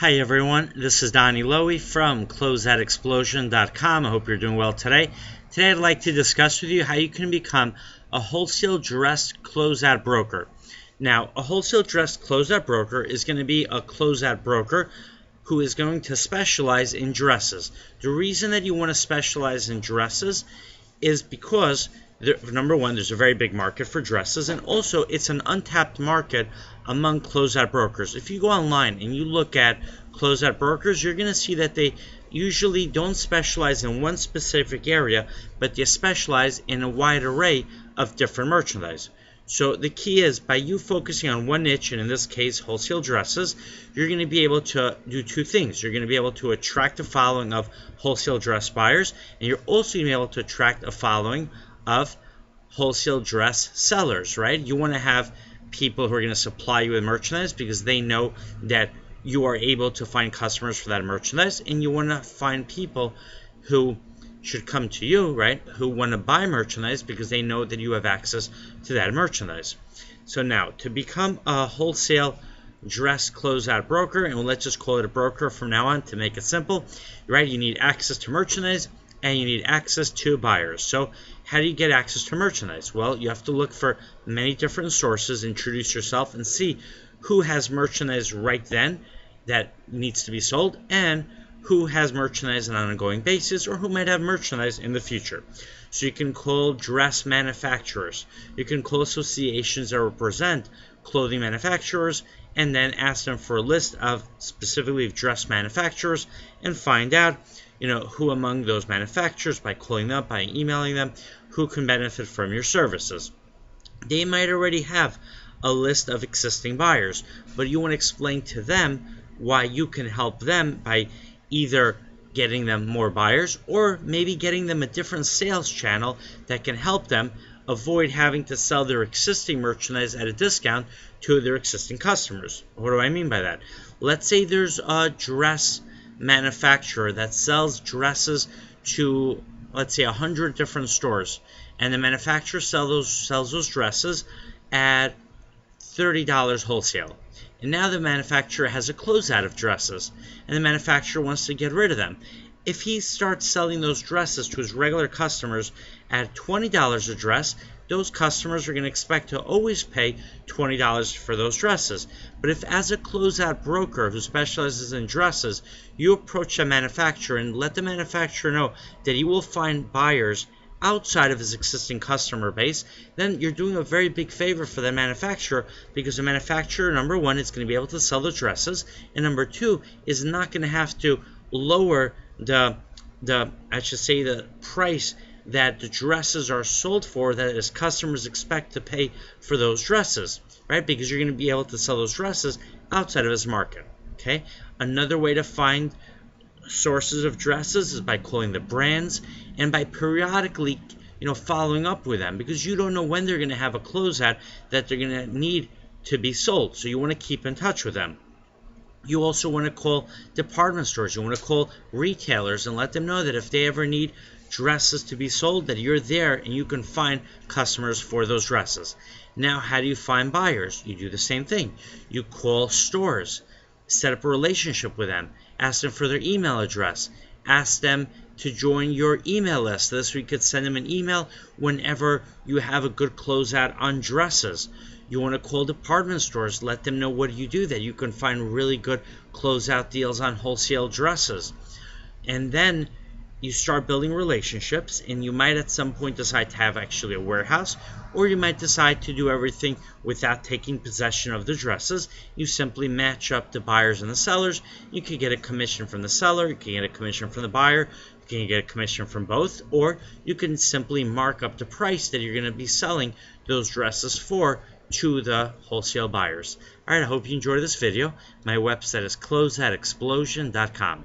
Hi everyone, this is Donny Lowy from Closeout I hope you're doing well today. Today I'd like to discuss with you how you can become a wholesale dress closeout broker. Now, a wholesale dress closeout broker is going to be a closeout broker who is going to specialize in dresses. The reason that you want to specialize in dresses is because number one, there's a very big market for dresses, and also it's an untapped market among closeout brokers. If you go online and you look at closeout brokers, you're going to see that they usually don't specialize in one specific area, but they specialize in a wide array of different merchandise. So the key is, by you focusing on one niche, and in this case wholesale dresses, you're going to be able to do two things. You're going to be able to attract a following of wholesale dress buyers, and you're also going to be able to attract a following of wholesale dress sellers, right? You want to have people who are going to supply you with merchandise because they know that you are able to find customers for that merchandise, and you want to find people who should come to you, right, who want to buy merchandise because they know that you have access to that merchandise. So now, to become a wholesale dress closeout broker, and let's just call it a broker from now on to make it simple, right, you need access to merchandise and you need access to buyers. So how do you get access to merchandise? Well, you have to look for many different sources, introduce yourself, and see who has merchandise right then that needs to be sold, and who has merchandise on an ongoing basis, or who might have merchandise in the future. So you can call dress manufacturers, you can call associations that represent clothing manufacturers, and then ask them for a list of specifically dress manufacturers, and find out who among those manufacturers, by calling them, by emailing them, who can benefit from your services. They might already have a list of existing buyers, but you want to explain to them why you can help them by either getting them more buyers, or maybe getting them a different sales channel that can help them avoid having to sell their existing merchandise at a discount to their existing customers. What do I mean by that? Let's say there's a dress manufacturer that sells dresses to, let's say, 100 different stores, and the manufacturer sells those dresses at $30 wholesale. And now the manufacturer has a closeout of dresses, and the manufacturer wants to get rid of them. If he starts selling those dresses to his regular customers at $20 a dress, those customers are going to expect to always pay $20 for those dresses. But if, as a closeout broker who specializes in dresses, you approach a manufacturer and let the manufacturer know that he will find buyers outside of his existing customer base, then you're doing a very big favor for the manufacturer, because the manufacturer, number one, is going to be able to sell the dresses, and number two, is not going to have to lower the price that the dresses are sold for, that his customers expect to pay for those dresses, right? Because you're going to be able to sell those dresses outside of his market. Okay. Another way to find sources of dresses is by calling the brands and by periodically following up with them, because you don't know when they're going to have a closeout that they're going to need to be sold, so you want to keep in touch with them. You also want to call department stores, you want to call retailers and let them know that if they ever need dresses to be sold, that you're there and you can find customers for those dresses. Now, how do you find buyers? You do the same thing. You call stores, set up a relationship with them, ask them for their email address, ask them to join your email list. This way you could send them an email whenever you have a good closeout on dresses. You want to call department stores, let them know what you do, that you can find really good closeout deals on wholesale dresses. And then you start building relationships, and you might at some point decide to have actually a warehouse, or you might decide to do everything without taking possession of the dresses. You simply match up the buyers and the sellers. You can get a commission from the seller, you can get a commission from the buyer, you can get a commission from both, or you can simply mark up the price that you're going to be selling those dresses for to the wholesale buyers. Alright, I hope you enjoyed this video. My website is closeoutexplosion.com.